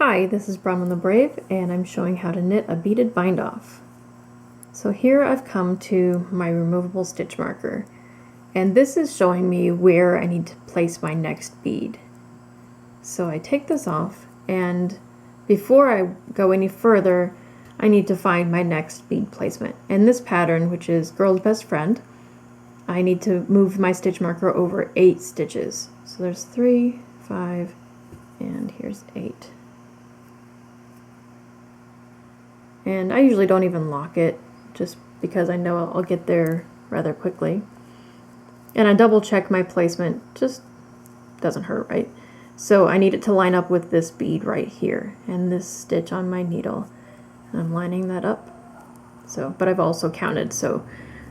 Hi, this is Bronwyn the Brave, and I'm showing how to knit a beaded bind-off. So here I've come to my removable stitch marker, and this is showing me where I need to place my next bead. So I take this off, and before I go any further, I need to find my next bead placement. And this pattern, which is Girl's Best Friend, I need to move my stitch marker over 8 stitches. So there's 3, 5, and here's 8. And I usually don't even lock it, just because I know I'll get there rather quickly. And I double check my placement, just doesn't hurt, right? So I need it to line up with this bead right here and this stitch on my needle. And I'm lining that up. So, but I've also counted, so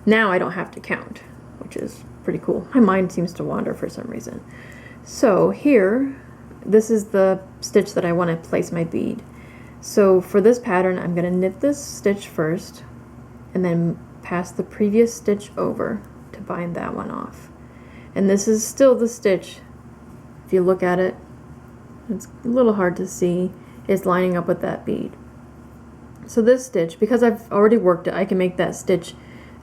now I don't have to count, which is pretty cool. My mind seems to wander for some reason. So here, this is the stitch that I want to place my bead. So for this pattern, I'm going to knit this stitch first and then pass the previous stitch over to bind that one off. And this is still the stitch, if you look at it, it's a little hard to see, is lining up with that bead. So this stitch, because I've already worked it, I can make that stitch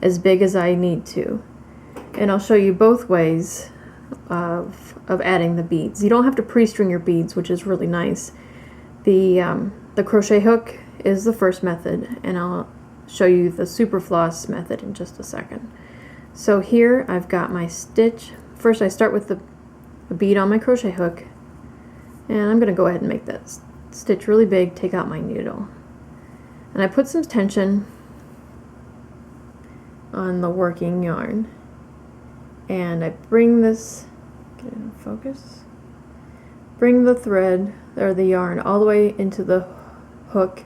as big as I need to. And I'll show you both ways of adding the beads. You don't have to pre-string your beads, which is really nice. The crochet hook is the first method, and I'll show you the Superfloss method in just a second. So here I've got my stitch. First I start with the bead on my crochet hook, and I'm going to go ahead and make that stitch really big, take out my needle. And I put some tension on the working yarn, and I bring this, get it in focus, bring the thread or the yarn all the way into the hook,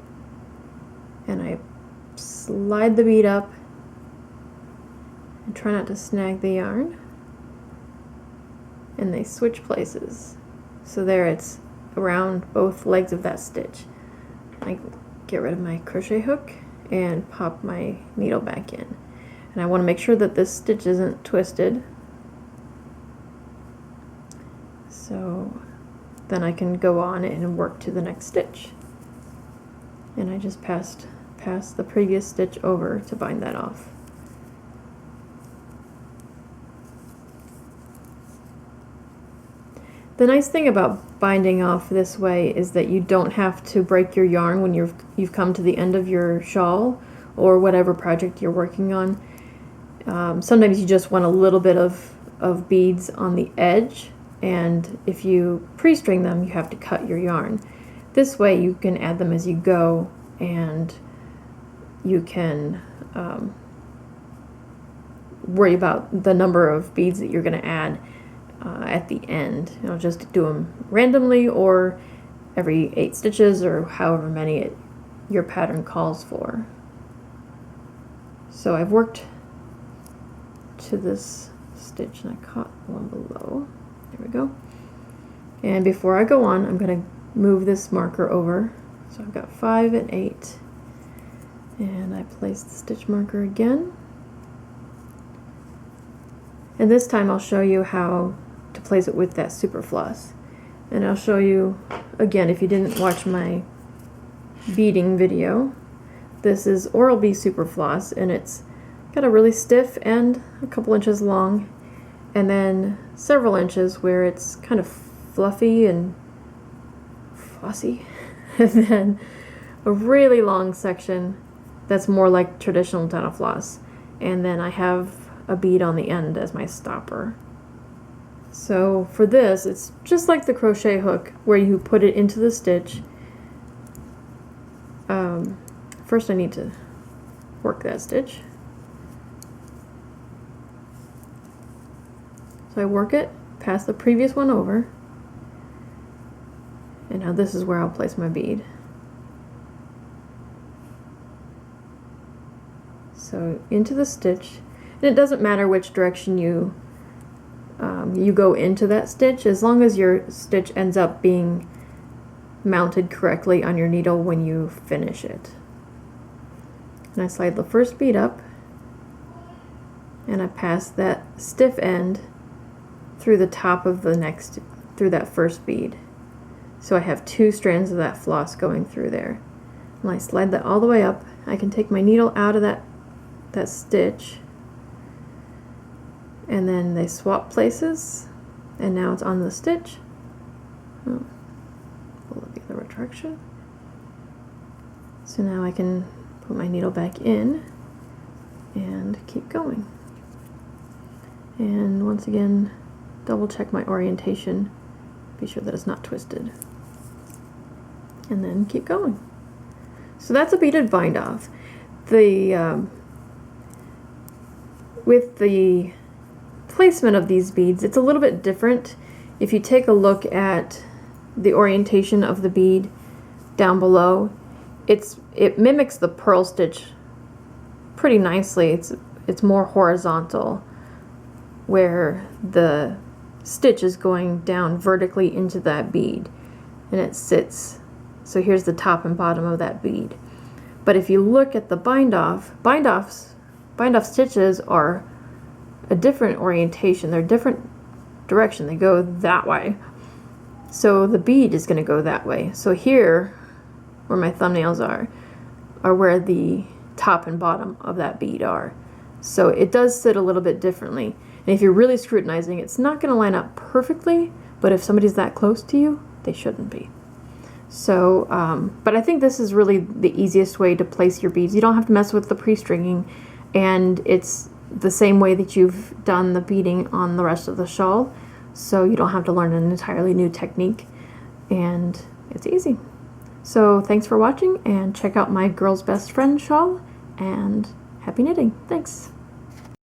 and I slide the bead up and try not to snag the yarn, and they switch places. So there, it's around both legs of that stitch. I get rid of my crochet hook and pop my needle back in, and I want to make sure that this stitch isn't twisted, so then I can go on and work to the next stitch. And I just pass the previous stitch over to bind that off. The nice thing about binding off this way is that you don't have to break your yarn when you've come to the end of your shawl or whatever project you're working on. Sometimes you just want a little bit of beads on the edge, and if you pre-string them, you have to cut your yarn. This way you can add them as you go, and you can worry about the number of beads that you're going to add at the end. You know, just do them randomly or every 8 stitches or however many your pattern calls for. So I've worked to this stitch and I caught one below. There we go. And before I go on, I'm going to move this marker over. So I've got 5 and 8, and I place the stitch marker again. And this time I'll show you how to place it with that Superfloss. And I'll show you again, if you didn't watch my beading video, this is Oral-B Superfloss, and it's got a really stiff end, a couple inches long, and then several inches where it's kind of fluffy and flossy, and then a really long section that's more like traditional dental floss, and then I have a bead on the end as my stopper. So for this, it's just like the crochet hook where you put it into the stitch. First I need to work that stitch. So I work it, pass the previous one over, and now this is where I'll place my bead. So into the stitch, and it doesn't matter which direction you go into that stitch, as long as your stitch ends up being mounted correctly on your needle when you finish it. And I slide the first bead up, and I pass that stiff end through the top of the next, through that first bead. So I have 2 strands of that floss going through there. When I slide that all the way up, I can take my needle out of that stitch, and then they swap places, and now it's on the stitch. Oh, pull it the other direction. So now I can put my needle back in and keep going. And once again, double check my orientation, be sure that it's not twisted, and then keep going. So that's a beaded bind-off. With the placement of these beads, it's a little bit different. If you take a look at the orientation of the bead down below, it mimics the purl stitch pretty nicely. It's more horizontal, where the stitch is going down vertically into that bead, and it sits. So here's the top and bottom of that bead. But if you look at the bind-off stitches are a different orientation. They're a different direction. They go that way. So the bead is going to go that way. So here, where my thumbnails are where the top and bottom of that bead are. So it does sit a little bit differently. And if you're really scrutinizing, it's not going to line up perfectly, but if somebody's that close to you, they shouldn't be. So, but I think this is really the easiest way to place your beads. You don't have to mess with the pre-stringing, and it's the same way that you've done the beading on the rest of the shawl, so you don't have to learn an entirely new technique, and it's easy. So thanks for watching, and check out my Girl's Best Friend shawl, and happy knitting. Thanks.